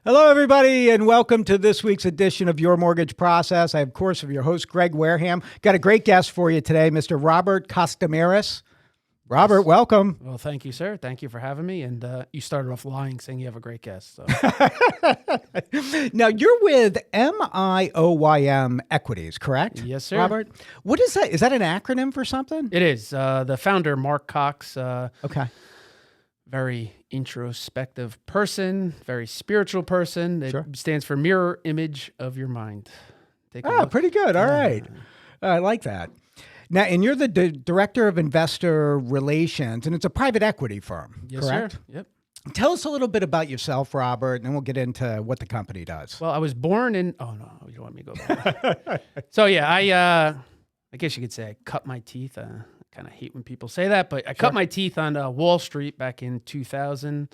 Hello, everybody, and welcome to this week's edition of Your Mortgage Process. I, of course, am your host, Greg Wareham. Got a great guest for you today, Mr. Robb Costomiris. Robert, Yes. welcome. Well, thank you, sir. Thank you for having me. And you started off lying, saying you have a great guest. So. Now, you're with MIOYM Equities, correct? Yes, sir. Robert, what is that? Is that an acronym for something? It is. The founder, Mark Cox, Okay. very introspective person, very spiritual person. It Sure. stands for mirror image of your mind. Take a Oh, look. pretty good. All right. I like that. Now, and you're the Director of Investor Relations, and it's a private equity firm, Yes, correct? sir. Yep. Tell us a little bit about yourself, Robert, and then we'll get into what the company does. Well, I was born in. Oh no, you don't want me to go back. So yeah, I guess you could say I cut my teeth. I kind of hate when people say that, but I cut my teeth on Wall Street back in 2000.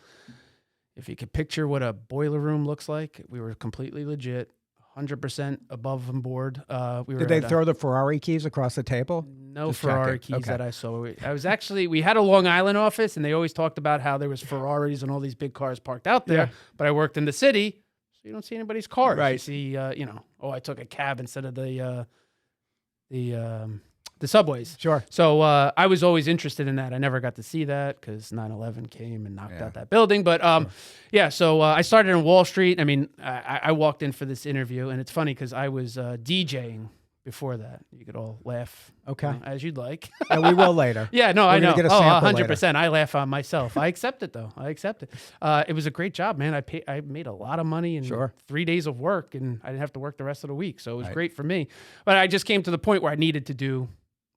If you could picture what a boiler room looks like, we were completely legit, 100% above and board. We were Did they throw the Ferrari keys across the table? no Just Ferrari checking. keys Okay. that I saw. We had a Long Island office, and they always talked about how there was Ferraris and all these big cars parked out there. Yeah. But I worked in the city, so you don't see anybody's cars. You Right. see, I took a cab instead of the subways. Sure. So I was always interested in that. I never got to see that because 9/11 came and knocked out that building. But so I started on Wall Street. I mean, I walked in for this interview, and it's funny because I was DJing before that. You could all laugh as you'd like. And we will later. Yeah, no, I We're know. gonna get a sample 100%. I laugh on myself. I accept it, though. I accept it. It was a great job, man. I made a lot of money in Sure. 3 days of work, and I didn't have to work the rest of the week. So it was Right. great for me. But I just came to the point where I needed to do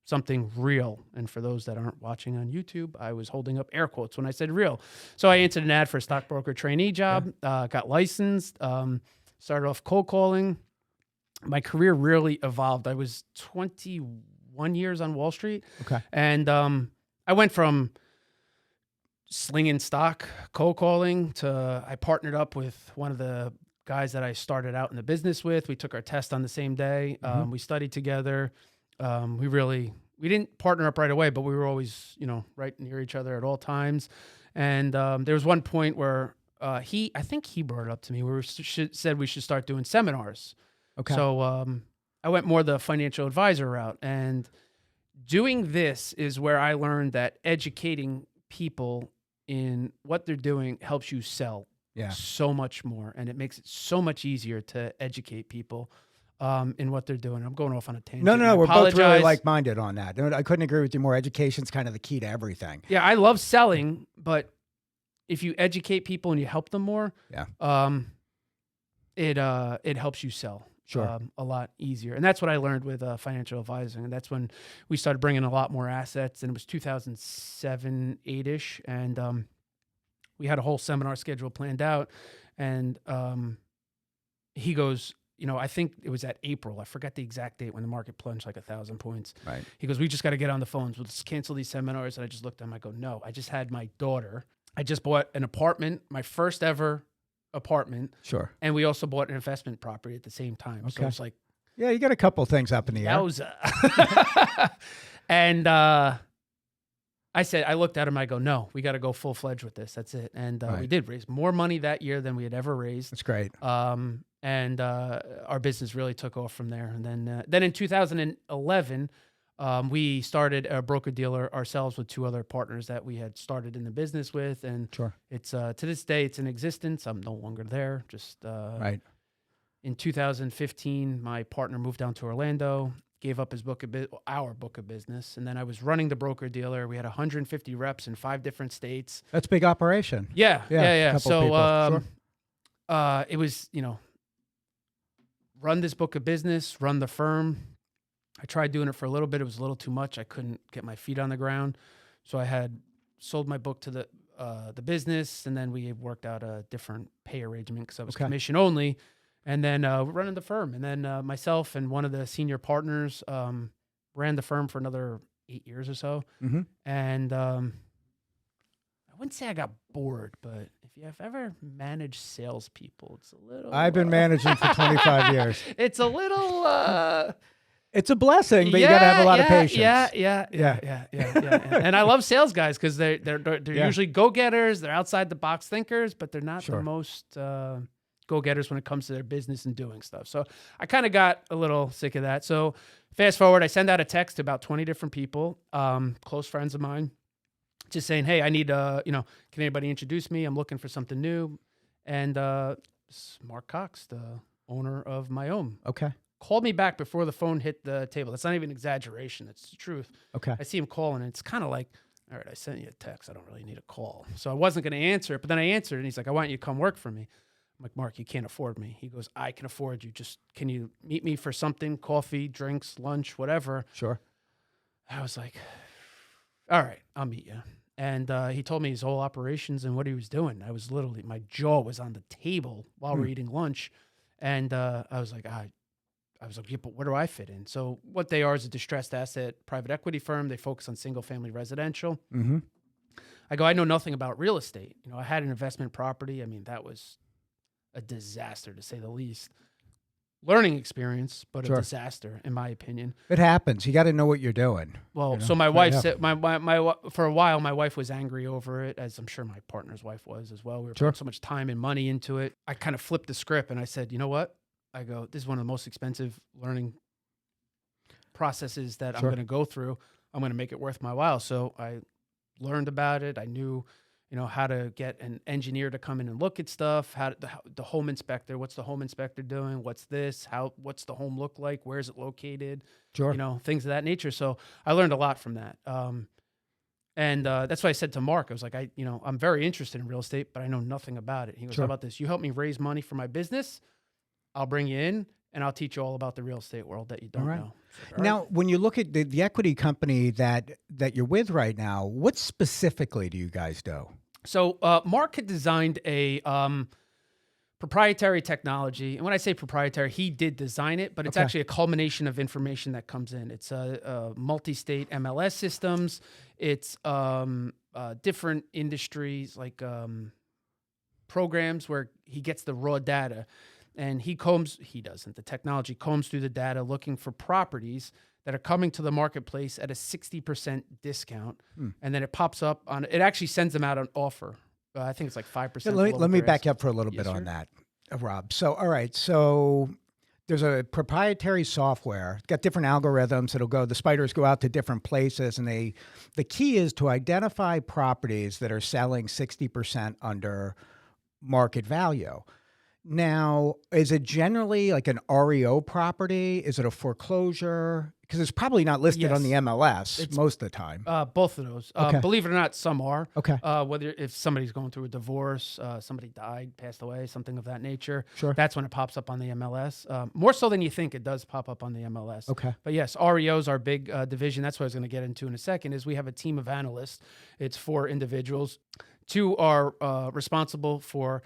something real. And for those that aren't watching on YouTube, I was holding up air quotes when I said real. So I answered an ad for a stockbroker trainee job, got licensed, started off cold calling. My career really evolved. I was 21 years on Wall Street. Okay. And I went from slinging stock, cold calling, to I partnered up with one of the guys that I started out in the business with. We took our test on the same day. We studied together. We didn't partner up right away, but we were always, right near each other at all times. And there was one point where I think he brought it up to me where said we should start doing seminars. Okay. So I went more the financial advisor route, and doing this is where I learned that educating people in what they're doing helps you sell so much more, and it makes it so much easier to educate people in what they're doing. I'm going off on a tangent. No, we're both really Apologize. like-minded on that. I couldn't agree with you more. Education's kind of the key to everything. Yeah, I love selling, but if you educate people and you help them more, it helps you sell. Sure. A lot easier. And that's what I learned with financial advising. And that's when we started bringing a lot more assets. And it was 2007, 8-ish. And we had a whole seminar schedule planned out. And he goes, I think it was at April. I forgot the exact date when the market plunged like 1,000 points. Right. He goes, we just got to get on the phones. Let's cancel these seminars. And I just looked at him. I go, no, I just had my daughter. I just bought an apartment, my first ever apartment. Sure. And we also bought an investment property at the same time. So it's like, Yeah, you got a couple things up in the air. yowza. And I looked at him, I go, no, we got to go full-fledged with this. That's it. And we did raise more money that year than we had ever raised. That's great. And our business really took off from there. And then in 2011, we started a broker-dealer ourselves with 2 other partners that we had started in the business with. And it's to this day, it's in existence. I'm no longer there. Just in 2015, my partner moved down to Orlando, gave up his our book of business. And then I was running the broker-dealer. We had 150 reps in 5 different states. That's a big operation. Yeah. Couple So people. Sure. it was, run this book of business, run the firm. I tried doing it for a little bit. It was a little too much. I couldn't get my feet on the ground. So I had sold my book to the business, and then we worked out a different pay arrangement because I was commission only. And then running the firm. And then myself and one of the senior partners ran the firm for another 8 years or so. Mm-hmm. And I wouldn't say I got bored, but if you have ever managed salespeople, it's a little... I've been managing for 25 years. It's a little... It's a blessing, but you got to have a lot of patience. Yeah. And I love sales guys because they're usually go-getters. They're outside the box thinkers, but they're not the most go-getters when it comes to their business and doing stuff. So I kind of got a little sick of that. So fast forward, I send out a text to about 20 different people, close friends of mine, just saying, hey, I need, can anybody introduce me? I'm looking for something new. And Mark Cox, the owner of My Home, called me back before the phone hit the table. That's not even an exaggeration. It's the truth. Okay. I see him calling, and it's kind of like, all right, I sent you a text. I don't really need a call. So I wasn't going to answer it, but then I answered, and he's like, I want you to come work for me. I'm like, Mark, you can't afford me. He goes, I can afford you. Just, can you meet me for something, coffee, drinks, lunch, whatever? Sure. I was like, all right, I'll meet you. And he told me his whole operations and what he was doing. I was literally, my jaw was on the table while we're eating lunch. And I was like, yeah, but where do I fit in? So what they are is a distressed asset private equity firm. They focus on single family residential. Mm-hmm. I go, I know nothing about real estate. I had an investment property. I mean, that was a disaster to say the least. Learning experience, but a disaster in my opinion. It happens. You got to know what you're doing. Well, so my wife said, for a while, my wife was angry over it, as I'm sure my partner's wife was as well. We were putting so much time and money into it. I kind of flipped the script and I said, you know what? I go, this is one of the most expensive learning processes that I'm going to go through. I'm going to make it worth my while. So I learned about it. I knew, how to get an engineer to come in and look at stuff, the home inspector, what's the home inspector doing? What's this? What's the home look like? Where is it located? Sure. Things of that nature. So I learned a lot from that. And that's why I said to Mark, I was like, I'm very interested in real estate, but I know nothing about it. He goes, how about this? You help me raise money for my business. I'll bring you in and I'll teach you all about the real estate world that you don't know. Now, when you look at the equity company that you're with right now, what specifically do you guys do? So Mark had designed a proprietary technology. And when I say proprietary, he did design it, but it's actually a culmination of information that comes in. It's multi-state MLS systems. It's different industries like programs where he gets the raw data. And the technology combs through the data looking for properties that are coming to the marketplace at a 60% discount. And then it pops up it actually sends them out an offer. I think it's like 5%. Let me back up for a little bit on that, Rob. So, all right. So there's a proprietary software, it's got different algorithms. The spiders go out to different places, and the key is to identify properties that are selling 60% under market value. Now, is it generally like an REO property? Is it a foreclosure? Because it's probably not listed on the MLS most of the time. Both of those. Believe it or not, some are. Okay. Whether if somebody's going through a divorce, somebody died, passed away, something of that nature. Sure. That's when it pops up on the MLS. More so than you think, it does pop up on the MLS. Okay. But yes, REOs are big division. That's what I was going to get into in a second. Is we have a team of analysts. It's 4 individuals. 2 are responsible for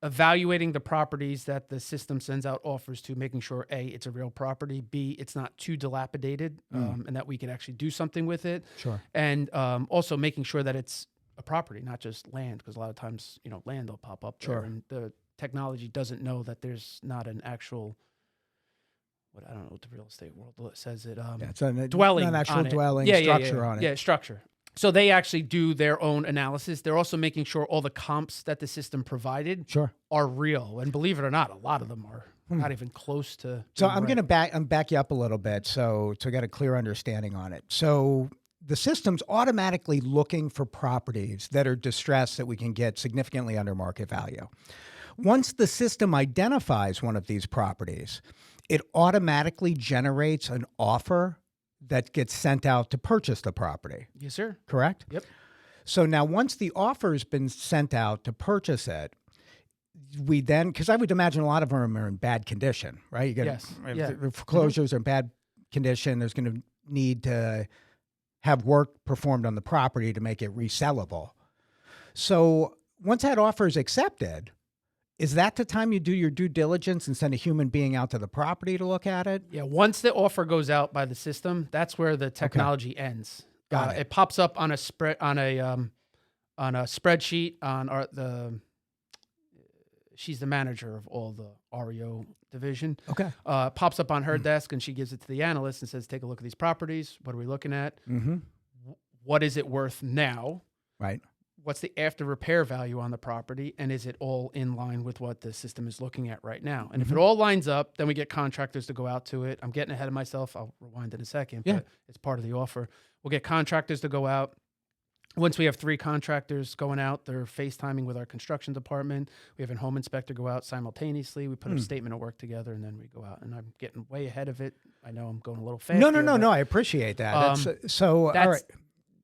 evaluating the properties that the system sends out offers to, making sure A, it's a real property, B, it's not too dilapidated, and that we can actually do something with it. Sure. And also making sure that it's a property, not just land, because a lot of times, land will pop up there, and the technology doesn't know that there's not an actual, I don't know what the real estate world says it, it's a dwelling, an actual dwelling structure on it. Yeah, structure. So they actually do their own analysis. They're also making sure all the comps that the system provided are real. And believe it or not, a lot of them are not even close to. So I'm going to back you up a little bit so I got a clear understanding on it. So the system's automatically looking for properties that are distressed that we can get significantly under market value. Once the system identifies one of these properties, it automatically generates an offer that gets sent out to purchase the property. Yes, sir. Correct? Yep. So now once the offer's been sent out to purchase it, we then, because I would imagine a lot of them are in bad condition, right? If foreclosures are in bad condition, there's going to need to have work performed on the property to make it resellable. So once that offer is accepted, is that the time you do your due diligence and send a human being out to the property to look at it? Yeah, once the offer goes out by the system, that's where the technology ends. Got it. It pops up on a spreadsheet she's the manager of all the REO division. Okay. Pops up on her desk, and she gives it to the analyst and says, "Take a look at these properties. What are we looking at? Mm-hmm. What is it worth now? Right. what's the after repair value on the property, and is it all in line with what the system is looking at right now? And if it all lines up, then we get contractors to go out to it. I'm getting ahead of myself. I'll rewind in a second, but it's part of the offer. We'll get contractors to go out. Once we have 3 contractors going out, they're FaceTiming with our construction department. We have a home inspector go out simultaneously. We put a statement of work together, and then we go out. And I'm getting way ahead of it. I know I'm going a little fast. No. I appreciate that. All right.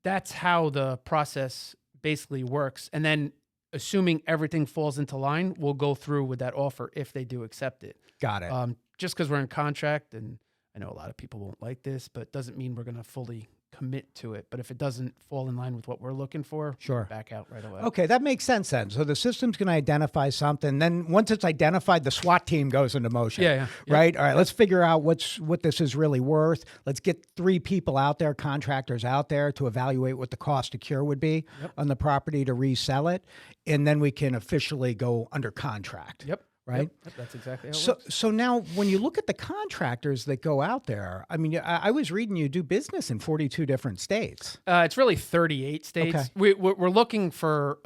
That's how the process basically works. And then assuming everything falls into line, we'll go through with that offer if they do accept it. Got it. Just because we're in contract, and I know a lot of people won't like this, but it doesn't mean we're going to fully commit to it. But if it doesn't fall in line with what we're looking for, sure, back out right away. Okay, that makes sense then. So the system's going to identify something. Then once it's identified, the SWAT team goes into motion. Yeah. Right? All right, let's figure out what this is really worth. Let's get 3 people out there, contractors out there, to evaluate what the cost to cure would be on the property to resell it. And then we can officially go under contract. Yep. Right? Yep, that's exactly how it works. So now when you look at the contractors that go out there, I mean, I was reading you do business in 42 different states. It's really 38 states. Okay. We're looking for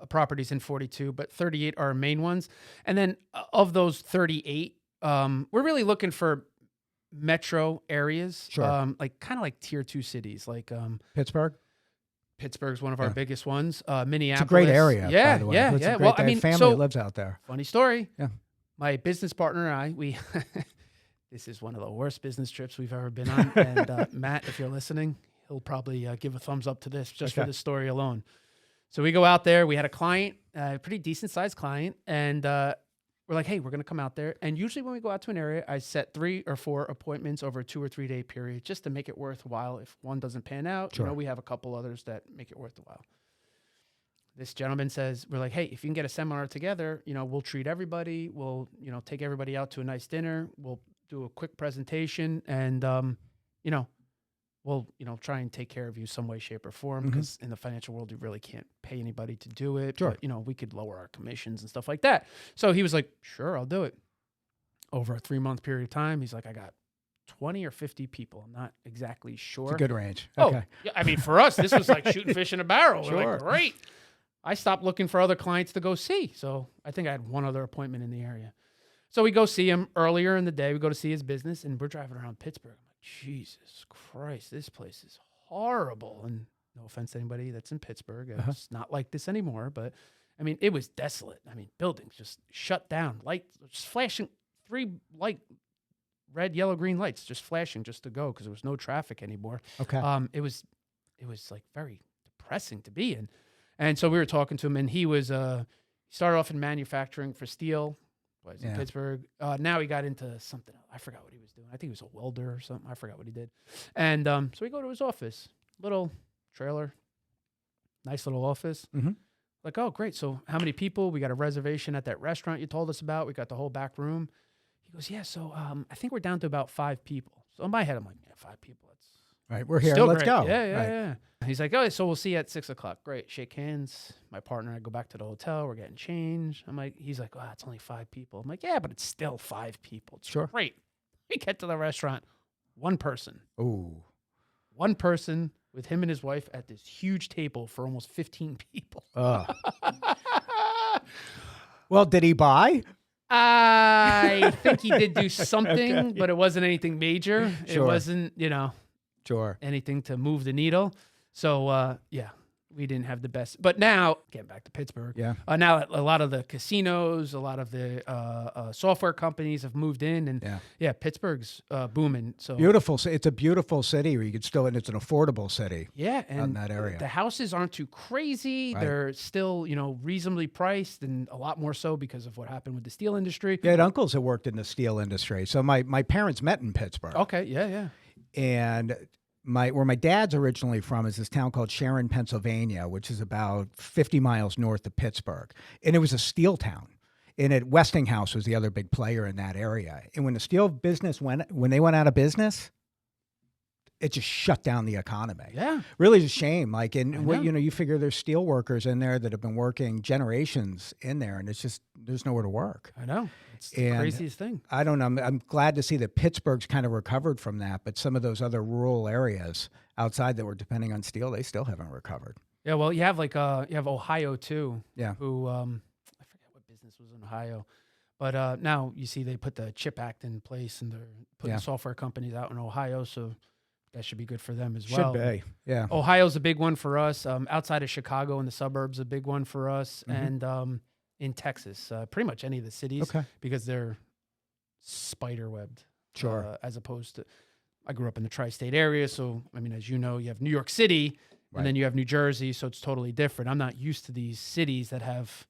properties in 42, but 38 are our main ones. And then of those 38, we're really looking for metro areas, Sure. like kind of like tier 2 cities, like Pittsburgh? Pittsburgh's one of our biggest ones. Minneapolis. It's a great area, Yeah, by the way. yeah, It's yeah. a great Well, day. I mean, family lives out there. Funny story. Yeah. My business partner and I, we this is one of the worst business trips we've ever been on. And Matt, if you're listening, he'll probably give a thumbs up to this just for the story alone. So we go out there. We had a client, a pretty decent sized client, and we're like, hey, we're going to come out there. And usually when we go out to an area, I set 3 or 4 appointments over a 2 or 3 day period just to make it worthwhile. If one doesn't pan out, Sure. we have a couple others that make it worthwhile. This gentleman says, we're like, hey, if you can get a seminar together, we'll treat everybody. We'll, take everybody out to a nice dinner. We'll do a quick presentation, and, we'll, try and take care of you some way, shape, or form, because in the financial world, you really can't pay anybody to do it. Sure. But, we could lower our commissions and stuff like that. So he was like, sure, I'll do it. Over a 3-month period of time, he's like, I got 20 or 50 people. I'm not exactly sure. It's a good range. Oh, Okay. yeah, I mean, for us, this was like shooting fish in a barrel. We're Sure. like, great. I stopped looking for other clients to go see. So I think I had one other appointment in the area. So we go see him earlier in the day. We go to see his business, and we're driving around Pittsburgh. I'm like, Jesus Christ, this place is horrible. And no offense to anybody that's in Pittsburgh. It's not like this anymore. But, I mean, it was desolate. I mean, buildings just shut down. Lights just flashing, 3 red, yellow, green lights just flashing just to go because there was no traffic anymore. Okay. It was like very depressing to be in. And so we were talking to him, and he was started off in manufacturing for steel. Was in Pittsburgh. Now he got into something else. I forgot what he was doing. I think he was a welder or something. I forgot what he did. And so we go to his office, little trailer, nice little office. Like, oh, great. So how many people? We got a reservation at that restaurant you told us about. We got the whole back room. He goes, yeah, so I think we're down to about 5 people. So in my head, I'm like, yeah, 5 people. That's Right. We're here. still Let's great. go. Yeah. He's like, oh, so we'll see you at 6 o'clock. Great. Shake hands. My partner and I go back to the hotel. We're getting changed. He's like, oh, it's only 5 people. I'm like, yeah, but it's still 5 people. It's Sure. great. We get to the restaurant. 1 person. Ooh. 1 person with him and his wife at this huge table for almost 15 people. Well, did he buy? I think he did do something, but it wasn't anything major. Sure. It wasn't, Sure. anything to move the needle. So, we didn't have the best. But now, getting back to Pittsburgh, now a lot of the casinos, a lot of the software companies have moved in, and Pittsburgh's booming. So Beautiful. It's a beautiful city where you could still, and it's an affordable city. yeah, and in that area. the houses aren't too crazy. Right. They're still, reasonably priced, and a lot more so because of what happened with the steel industry. I had uncles that worked in the steel industry. So my parents met in Pittsburgh. Okay, yeah. And where my dad's originally from is this town called Sharon, Pennsylvania, which is about 50 miles north of Pittsburgh. And it was a steel town. And Westinghouse was the other big player in that area. And when the steel business when they went out of business, it just shut down the economy. Yeah. Really is a shame. You figure there's steel workers in there that have been working generations in there, and it's just, there's nowhere to work. I know. It's the craziest thing. I don't know. I'm glad to see that Pittsburgh's kind of recovered from that, but some of those other rural areas outside that were depending on steel, they still haven't recovered. Yeah, well, you have like you have Ohio too. Yeah. Who I forget what business was in Ohio, but now you see they put the CHIP Act in place and they're putting Yeah. software companies out in Ohio, so that should be good for them as Should well. be. Yeah. Ohio's a big one for us. Outside of Chicago in the suburbs, a big one for us, and in Texas, pretty much any of the cities, Okay. because they're spider webbed. Sure. As opposed to, I grew up in the tri-state area, so I mean, as you know, you have New York City. Right. And then you have New Jersey, so it's totally different. I'm not used to these cities that have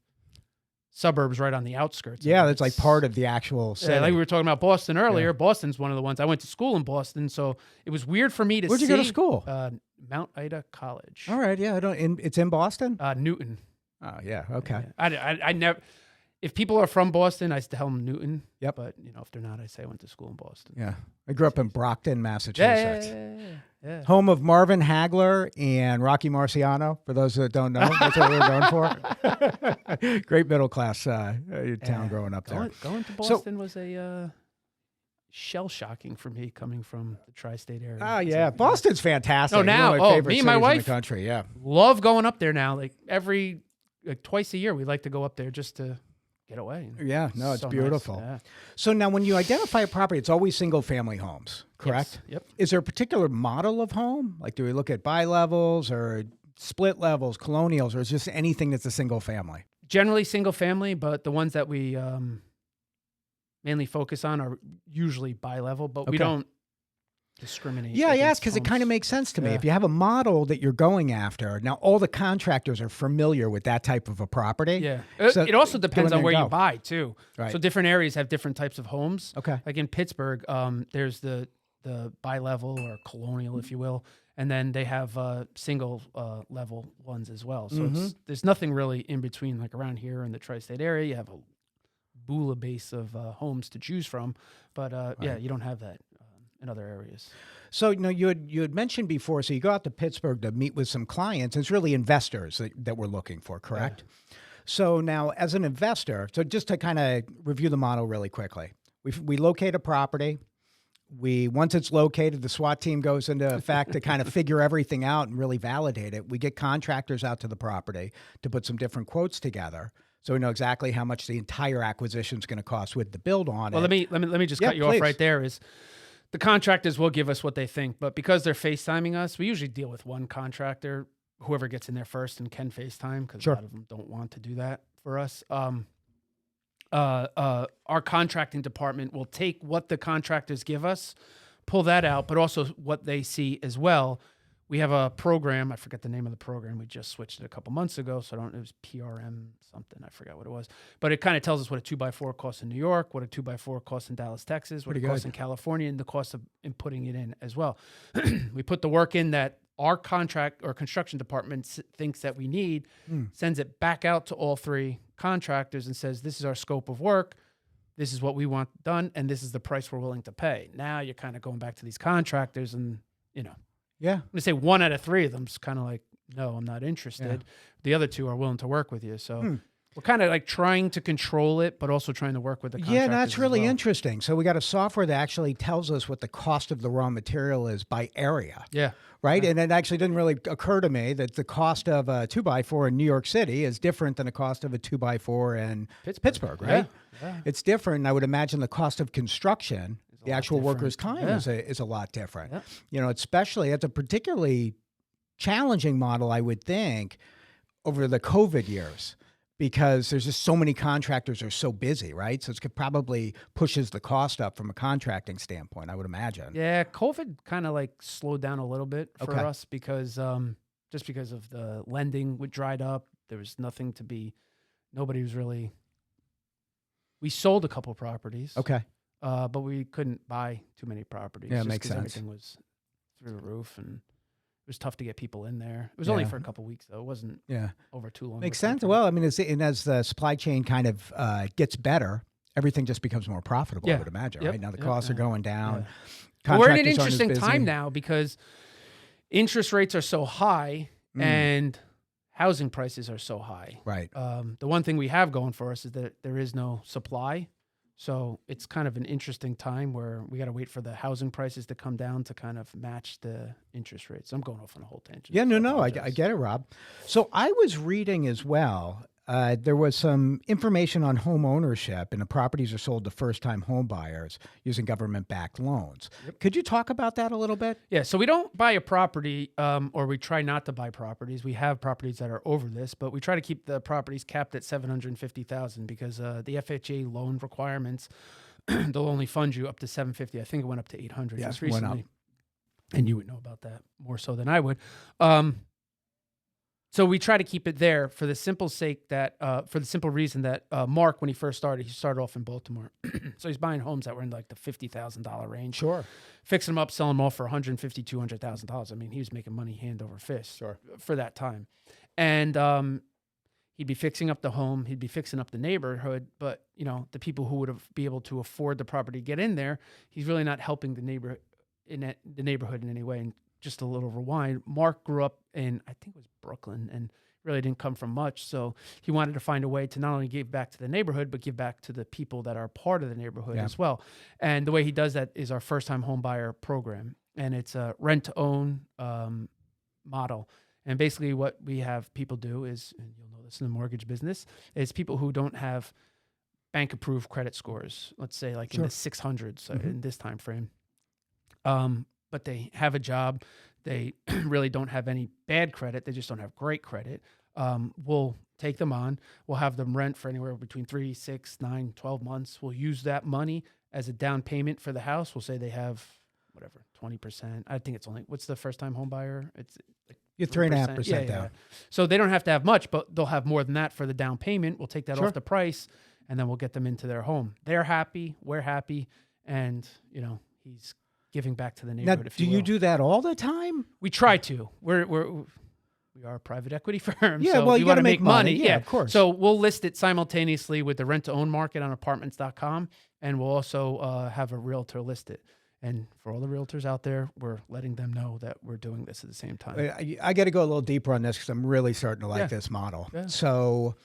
suburbs right on the outskirts. Yeah, that's like part of the actual city. Yeah, like we were talking about Boston earlier. Yeah. Boston's one of the ones. I went to school in Boston, so it was weird for me to see. Where'd you go to school? Mount Ida College. All right, yeah, it's in Boston? Newton. Oh, yeah, okay. Yeah. I never... If people are from Boston, I tell them Newton. Yep. But, if they're not, I say I went to school in Boston. Yeah. I grew up in Brockton, Massachusetts. Yeah. Home of Marvin Hagler and Rocky Marciano, for those that don't know. That's what we're known for. Great middle-class town growing up there. Going to Boston was a shell-shocking for me, coming from the tri-state area. Oh, yeah. Boston's fantastic. No, now, one of my favorite me and my cities wife in the country, yeah. love going up there now. Like twice a year, we like to go up there just to get away. Yeah, no, it's so beautiful. Nice. Yeah. So now when you identify a property, it's always single-family homes, correct? Yes. Yep. Is there a particular model of home? Like, do we look at bi-levels or split levels, colonials, or is just anything that's a single family? Generally single family, but the ones that we mainly focus on are usually bi-level, but we don't discriminate. Yeah, I ask because it kind of makes sense to me. If you have a model that you're going after, now all the contractors are familiar with that type of a property. Yeah. So it also depends on where you buy, too. Right. So different areas have different types of homes. Okay. Like in Pittsburgh, there's the bi-level or colonial, if you will, and then they have single level ones as well. So there's nothing really in between. Like around here in the tri-state area, you have a boola base of homes to choose from, but yeah, you don't have that in other areas. So, you had mentioned before, so you go out to Pittsburgh to meet with some clients. It's really investors that we're looking for, correct? Yeah. So now, as an investor, so just to kind of review the model really quickly, we locate a property. Once it's located, the SWAT team goes into effect to kind of figure everything out and really validate it. We get contractors out to the property to put some different quotes together, so we know exactly how much the entire acquisition is going to cost with the build on it. Well, let me just cut you off right there. The contractors will give us what they think, but because they're FaceTiming us, we usually deal with one contractor, whoever gets in there first and can FaceTime, because a lot of them don't want to do that for us. Our contracting department will take what the contractors give us, pull that out, but also what they see as well. We have a program. I forget the name of the program. We just switched it a couple months ago, so it was PRM something. I forgot what it was. But it kind of tells us what a 2x4 costs in New York, what a 2x4 costs in Dallas, Texas, what it costs in California, and the cost of putting it in as well. We put the work in that our contract or construction department thinks that we need, sends it back out to all three contractors and says, this is our scope of work. This is what we want done, and this is the price we're willing to pay. Now you're kind of going back to these contractors and, Yeah. I'm going to say 1 out of 3 of them's kind of like, no, I'm not interested. Yeah. The other 2 are willing to work with you. So we're kind of like trying to control it, but also trying to work with the contractors. Yeah, that's really interesting. So we got a software that actually tells us what the cost of the raw material is by area. Yeah. Right? Yeah. And it actually didn't really occur to me that the cost of a 2x4 in New York City is different than the cost of a 2x4 in Pittsburgh, right? Yeah. It's different. I would imagine the cost of construction, the actual workers' time is a lot different. Yeah. Especially it's a particularly challenging model, I would think, over the COVID years, because there's just so many contractors are so busy, right? So it probably pushes the cost up from a contracting standpoint, I would imagine. Yeah, COVID kind of like slowed down a little bit for us because just because of the lending dried up. There was nothing to be, nobody was really, we sold a couple properties. Okay. But we couldn't buy too many properties. Yeah, it makes sense. Everything was through the roof, and it was tough to get people in there. It was only for a couple of weeks, though. It wasn't over too long. Makes sense. Well, I mean, as the supply chain kind of gets better, everything just becomes more profitable, I would imagine, right? Now the costs are going down. Well, we're in an interesting time now because interest rates are so high and housing prices are so high. Right. The one thing we have going for us is that there is no supply. So it's kind of an interesting time where we got to wait for the housing prices to come down to kind of match the interest rates. I'm going off on a whole tangent. Yeah, so no, I apologize. get it, Rob. So I was reading as well. There was some information on home ownership, and the properties are sold to first-time home buyers using government-backed loans. Could you talk about that a little bit? Yeah, so we don't buy a property, or we try not to buy properties. We have properties that are over this, but we try to keep the properties capped at $750,000 because the FHA loan requirements, they'll only fund you up to $750. I think it went up to $800 Yeah, just it went up. recently, and you would know about that more so than I would. So we try to keep it there for the simple reason that Mark, when he first started, he started off in Baltimore. So he's buying homes that were in like the $50,000 range. Sure. Fixing them up, selling them off for $150,000, $200,000. I mean, he was making money hand over fist for that time. And he'd be fixing up the home. He'd be fixing up the neighborhood. But, you know, the people who would be able to afford the property to get in there, he's really not helping the neighborhood in any way. And just a little rewind, Mark grew up in, I think it was Brooklyn, and really didn't come from much. So he wanted to find a way to not only give back to the neighborhood, but give back to the people that are part of the neighborhood as well. And the way he does that is our first-time home buyer program. And it's a rent-to-own model. And basically what we have people do is, and you'll know this in the mortgage business, is people who don't have bank-approved credit scores, let's say like in the 600s in this time frame. But they have a job. They really don't have any bad credit. They just don't have great credit. We'll take them on. We'll have them rent for anywhere between 3, 6, 9, 12 months. We'll use that money as a down payment for the house. We'll say they have whatever, 20%. I think it's only, what's the first time home buyer? It's like You're 3.5% down. Yeah. So they don't have to have much, but they'll have more than that for the down payment. We'll take that off the price, and then we'll get them into their home. They're happy. We're happy. And, you know, he's giving back to the neighborhood. Now, do you do that all the time? We try to. We are a private equity firm. Yeah, so well, you want got to make money. Yeah, of course. So we'll list it simultaneously with the rent-to-own market on apartments.com, and we'll also have a realtor list it. And for all the realtors out there, we're letting them know that we're doing this at the same time. I got to go a little deeper on this because I'm really starting to like this model. Yeah. So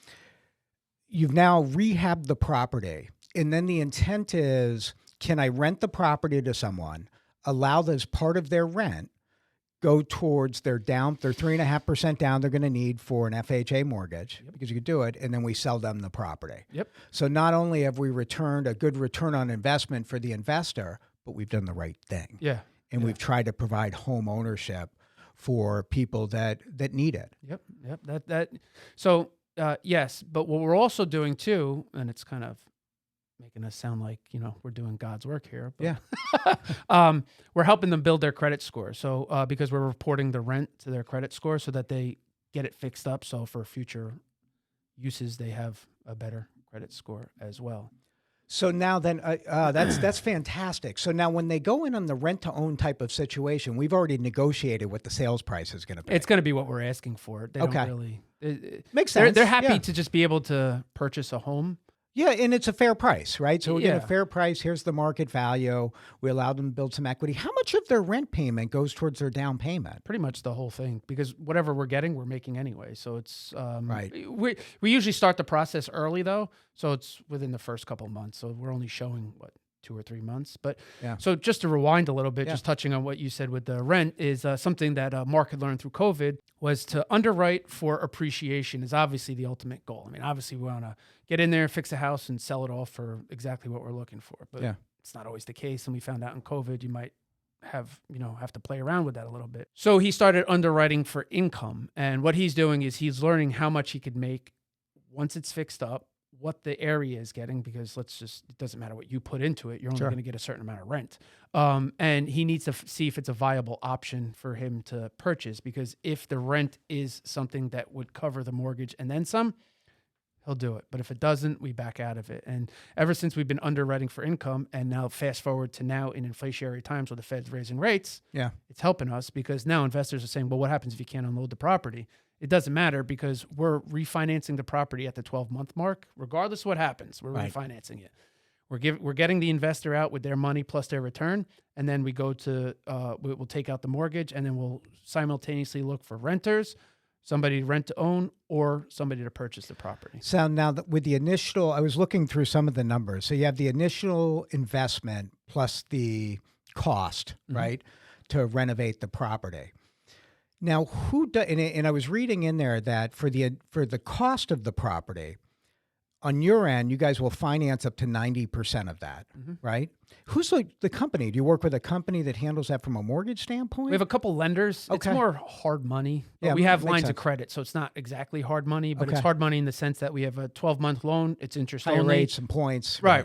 you've now rehabbed the property, and then the intent is, can I rent the property to someone, allow this part of their rent go towards their 3.5% down they're going to need for an FHA mortgage, because you could do it, and then we sell them the property. So not only have we returned a good return on investment for the investor, but we've done the right thing. And we've tried to provide home ownership for people that need it. So yes, but what we're also doing too, and it's kind of making us sound like, you know, we're doing God's work here. But we're helping them build their credit score. So because we're reporting the rent to their credit score so that they get it fixed up. So for future uses, they have a better credit score as well. So now then, that's fantastic. So now when they go in on the rent-to-own type of situation, we've already negotiated what the sales price is going to be. It's going to be what we're asking for. They don't really... Makes sense. They're happy to just be able to purchase a home. Yeah, and it's a fair price, right? So we get a fair price. Here's the market value. We allow them to build some equity. How much of their rent payment goes towards their down payment? Pretty much the whole thing, because whatever we're getting, we're making anyway. So it's right. We usually start the process early though, so it's within the first couple of months. So we're only showing 2 or 3 months. But so just to rewind a little bit, just touching on what you said with the rent is something that Mark had learned through COVID was to underwrite for appreciation is obviously the ultimate goal. I mean, obviously we want to get in there, fix a house, and sell it off for exactly what we're looking for. But it's not always the case. And we found out in COVID, you might have to play around with that a little bit. So he started underwriting for income. And what he's doing is he's learning how much he could make once it's fixed up, what the area is getting, because it doesn't matter what you put into it. You're only going to get a certain amount of rent. And he needs to see if it's a viable option for him to purchase, because if the rent is something that would cover the mortgage and then some, he'll do it. But if it doesn't, we back out of it. And ever since we've been underwriting for income, and now fast forward to now in inflationary times where the Fed's raising rates, it's helping us, because now investors are saying, well, what happens if you can't unload the property? It doesn't matter, because we're refinancing the property at the 12-month mark. Regardless of what happens, we're refinancing it. We're getting the investor out with their money plus their return, and then we go to we'll take out the mortgage, and then we'll simultaneously look for renters somebody to rent to own, or somebody to purchase the property. So now with the initial, I was looking through some of the numbers. So you have the initial investment plus the cost, right, to renovate the property. Now, and I was reading in there that for the cost of the property, on your end, you guys will finance up to 90% of that, right? Who's the company? Do you work with a company that handles that from a mortgage standpoint? We have a couple lenders. Okay. It's more hard money. Yeah, We have makes lines sense. of credit, so it's not exactly hard money, but it's Okay. hard money in the sense that we have a 12-month loan. It's interest Higher only. rates and points. Right.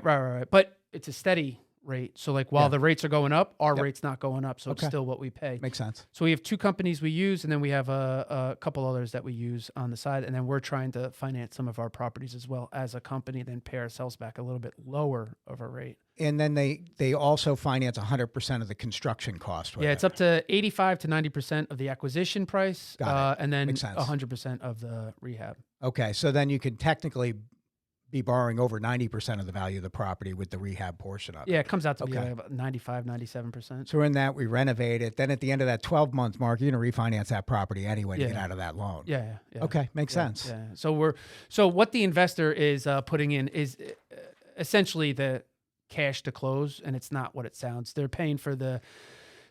But it's a steady rate. So like while Yeah. the rates are going up, our Yep. rate's not going up. So Okay. it's still what we pay. Makes sense. So we have two companies we use, and then we have a couple others that we use on the side. And then we're trying to finance some of our properties as well as a company, then pay ourselves back a little bit lower of a rate. And then they also finance 100% of the construction cost. With Yeah, it. it's up to 85 to 90% of the acquisition price, Got and then Makes sense. 100% of the rehab. Okay, so then you can technically be borrowing over 90% of the value of the property with the rehab portion of it. Yeah, it comes out to be Okay. like about 95, 97%. So in that, we renovate it. Then at the end of that 12-month mark, you're going to refinance that property anyway to Yeah. get out of that loan. Yeah. Okay, makes Yeah, sense. Yeah. So what the investor is putting in is essentially the cash to close, and it's not what it sounds. They're paying for the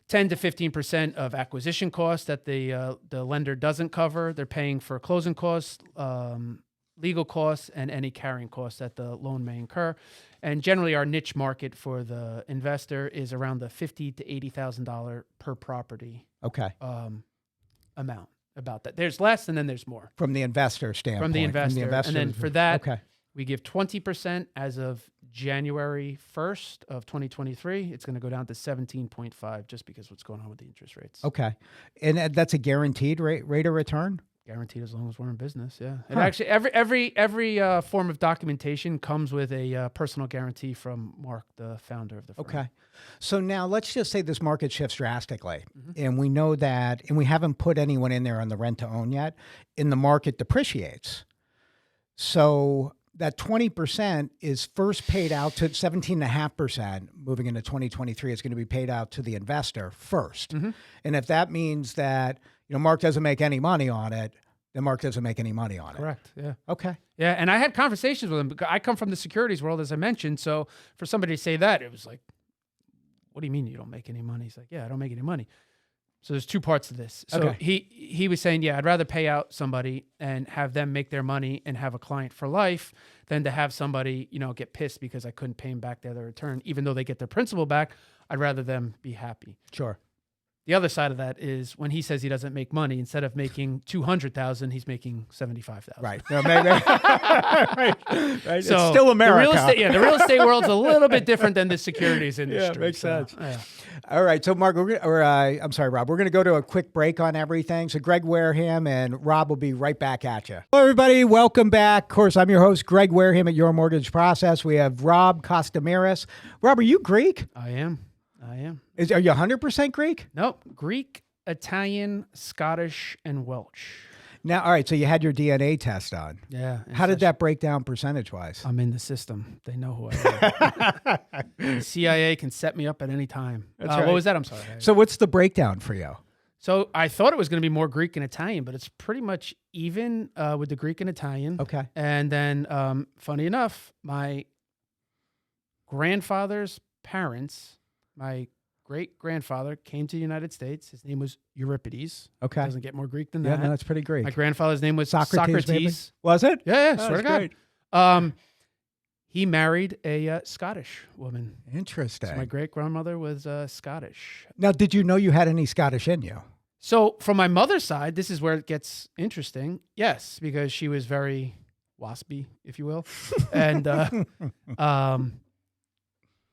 10 to 15% of acquisition costs that the lender doesn't cover. They're paying for closing costs, legal costs, and any carrying costs that the loan may incur. And generally, our niche market for the investor is around the $50,000 to $80,000 per property Okay, amount. About that, there's less, and then there's more from the investor standpoint. from the investor. And then for that, okay, we give 20% as of January 1st of 2023. It's going to go down to 17.5 just because what's going on with the interest rates. okay. And that's a guaranteed rate of return? Guaranteed as long as we're in business. Yeah. Huh. And actually, every form of documentation comes with a personal guarantee from Mark, the founder of the firm. Okay. So now let's just say this market shifts drastically, and we know that, and we haven't put anyone in there on the rent to own yet, and the market depreciates. So that 20% is first paid out to 17.5% moving into 2023 is going to be paid out to the investor first. And if that means that, Mark doesn't make any money on it, then Mark doesn't make any money on it. Correct. Yeah. Okay. Yeah. And I had conversations with him because I come from the securities world, as I mentioned. So for somebody to say that, it was like, what do you mean you don't make any money? He's like, yeah, I don't make any money. So there's two parts to this. So Okay. he was saying, yeah, I'd rather pay out somebody and have them make their money and have a client for life than to have somebody, get pissed because I couldn't pay them back their return. Even though they get their principal back, I'd rather them be happy. Sure. The other side of that is when he says he doesn't make money, instead of making 200,000, he's making 75,000. Right. No, maybe. Right. So It's still America. The real estate world's a little bit different than the securities industry. makes sense. Yeah. All right. So, Mark, I'm sorry, Rob. We're going to go to a quick break on everything. So, Greg Wareham and Rob will be right back at you. Hello, everybody. Welcome back. Of course, I'm your host, Greg Wareham at Your Mortgage Process. We have Robb Costomiris. Rob, are you Greek? I am. Are you 100% Greek? Nope. Greek, Italian, Scottish, and Welsh. Now, all right. So, you had your DNA test done. Yeah. How did that break down percentage-wise? I'm in the system. They know who I am. The CIA can set me up at any time. That's right. What was that? I'm sorry. So, what's the breakdown for you? So I thought it was going to be more Greek and Italian, but it's pretty much even with the Greek and Italian. Okay. And then, funny enough, my grandfather's parents, my great-grandfather came to the United States. His name was Euripides. Okay. Doesn't get more Greek than Yeah, that. no, that's pretty Greek. My grandfather's name was Socrates, maybe? Socrates. Was it? Yeah, Oh, swear to that's God. great. He married a Scottish woman. Interesting. So my great-grandmother was Scottish. Now, did you know you had any Scottish in you? So from my mother's side, this is where it gets interesting. Yes, because she was very waspy, if you will. And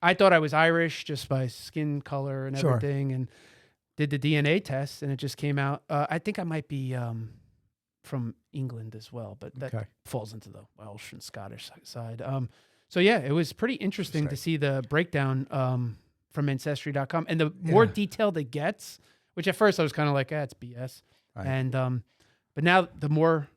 I thought I was Irish just by skin color and Sure. everything, and did the DNA test, and it just came out. I think I might be from England as well, but that Okay. falls into the Welsh and Scottish side. So yeah, it was pretty interesting to see the breakdown from Ancestry.com, and the more detailed it gets, which at first I was kind of like, it's BS, Right. and but now the more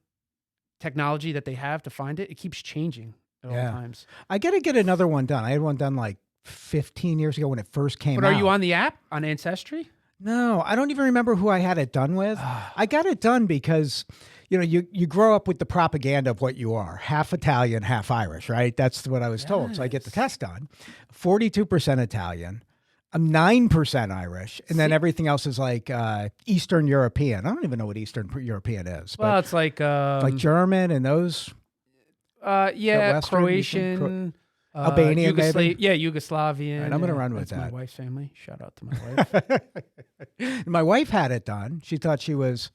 technology that they have to find it, it keeps changing at all times. I got to get another one done. I had one done like 15 years ago when it first came But out. are you on the app on Ancestry? No, I don't even remember who I had it done with. I got it done because, you grow up with the propaganda of what you are, half Italian, half Irish, right? That's what I was told. So I get the Yes. test done, 42% Italian. I'm 9% Irish, and then See- everything else is like Eastern European. I don't even know what Eastern European is, Well, but it's like German and those yeah, Western, you think? Croatian, Albanian, maybe? Yeah, Yugoslavian. All right, I'm gonna run with that's my that. wife's family. Shout out to my wife. My wife had it done. She thought she was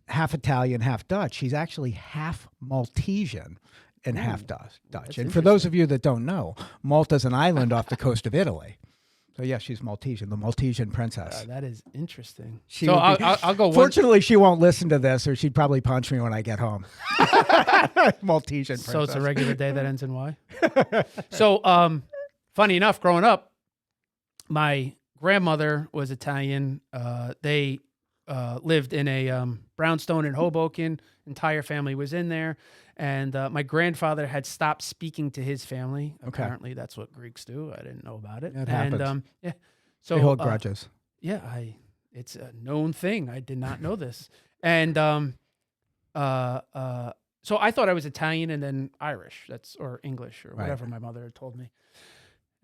half Italian, half Dutch. She's actually half Maltesian and half Dutch. that's And for those of you that don't know, Malta's an island off the coast of Italy. So yeah, she's Maltesian, the Maltesian princess. That is interesting. She So would be- I'll go. Fortunately, she won't listen to this, or she'd probably punch me when I get home. Maltesian princess. So it's a regular day that ends in Y. So, funny enough, growing up, my grandmother was Italian. They lived in a brownstone in Hoboken. Entire family was in there, and my grandfather had stopped speaking to his family. Okay. Apparently, that's what Greeks do. I didn't know about it. It and happens. yeah, so They hold grudges. yeah, it's a known thing. I did not know this. And so I thought I was Italian and then Irish. Or English or Right. whatever my mother had told me.